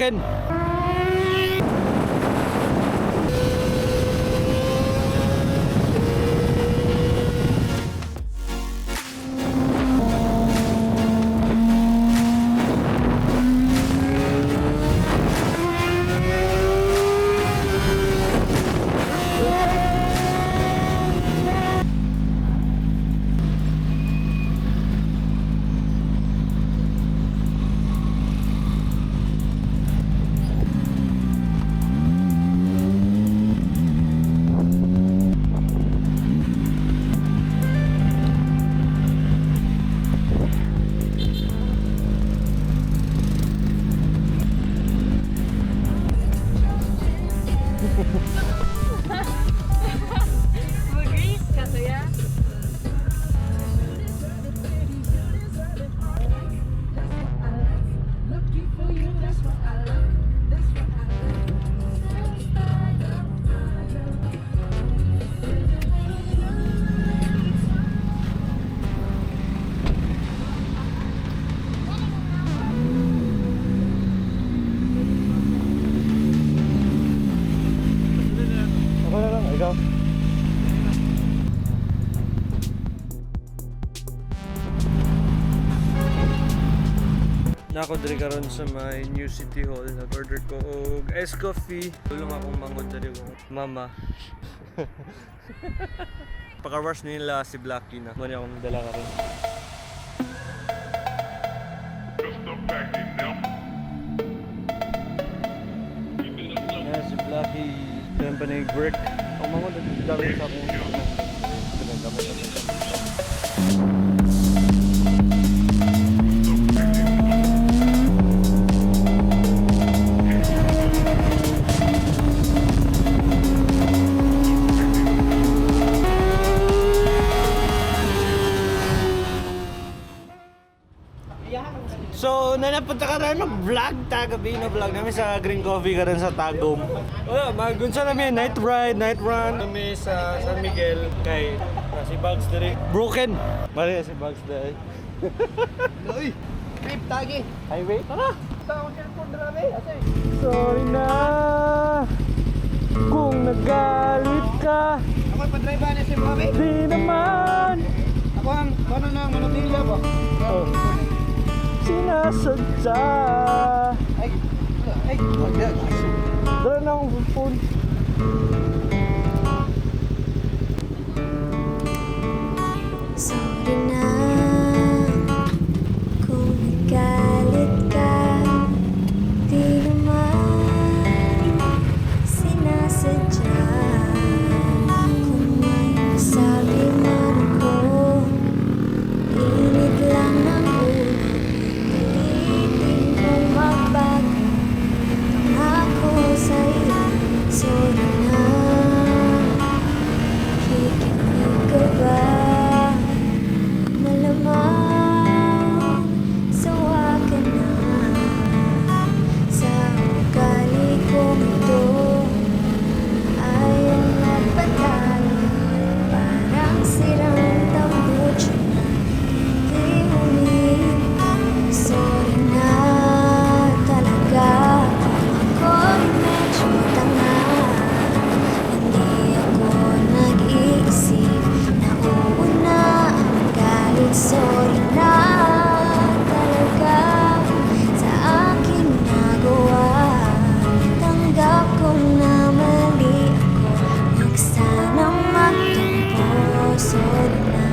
Broken. Mag-race ka to ya? Ako na lang, ikaw. Nako diri karon sa may New City Hall. Nag-order ko og ice coffee. Tulong akong mangod diri ko. Mama. Paka-rush nila si Blacky na. Muna akong dala karon. Yan si Blacky. Yan pa na yung brick. Ang mangod dito gawin sa akong So, nanapunta ka rin ng vlog, gabi na vlog namin sa Green Coffee ka rin sa Tagum. Wala, magunsa namin, night ride, night run. Kami sa San Miguel, kay si Bugs diri. Broken! Mali si Bugs diri. Uy! Trip tagi! Highway? Tara! Basta akong cellphone grabe! Asay! Sorry na kung nagalit ka. Ako yung padrive ba niya si Mami? Di naman Ako ang ano na Manila ba? oh, sinasadya. Ay! Ay! Wag. Dala na akong phone. Sorry na kung nagalit ka. Di naman sinasadya. Kung may masabi man ako, init lang ng ulo. Pilitin kong magbago. Pangako sa'yo, sorry na. Kikinig ka ba? Malamang sawa ka na sa ugali kong ito. Ayaw magpatalo, parang sirang tambucho na hindi huminto. Sorry na talaga, ako'y medyo tanga. Hindi ako nag-iisip, nauuna ang galit. Sorry na talaga sa aking nagawa. Tanggap kong na mali ako, huwag sanang magtampo. Sorry na.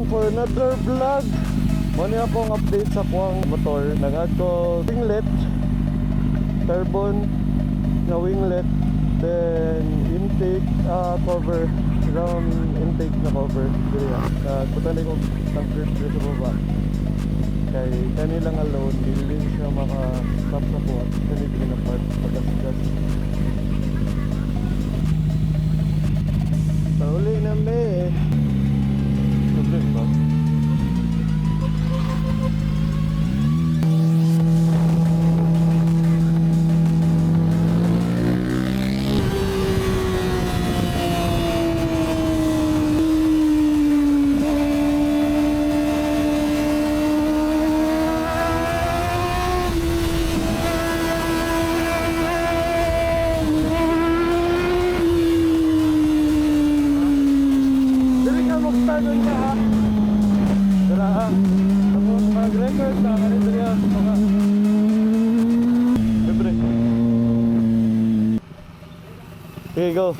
For another vlog. Muna akong update sa kuwang motor. Nag-add ko singlet carbon na winglet, then intake cover, round intake na cover diri putani ko ng grip sa baba kay kanilang alone dili siya maka-stop sa buhat kani din na part pagas-gas. Pauli na me problem ba? Mag-record na ka rin dito mga libre. Okay, go.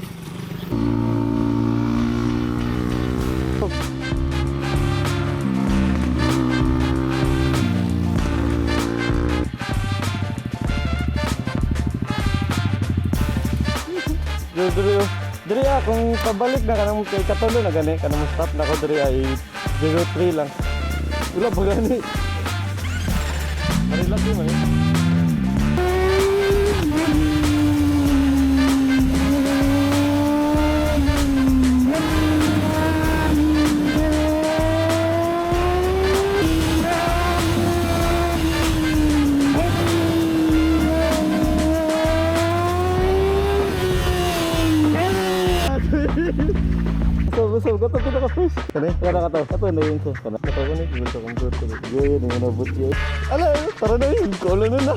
Diri kung pabalik na kanang kay Katulo na gani kanang stop na ko diri ay 03 lang. Wala ba gani? Relax mo eh. So, gato kita ka first. Kani, kada ka to. Ato na yun so. Kana, ato ko ni, gulto kong gulto. Gaya, ni mo na buti. Ala, tara na yun. Kaulo na na.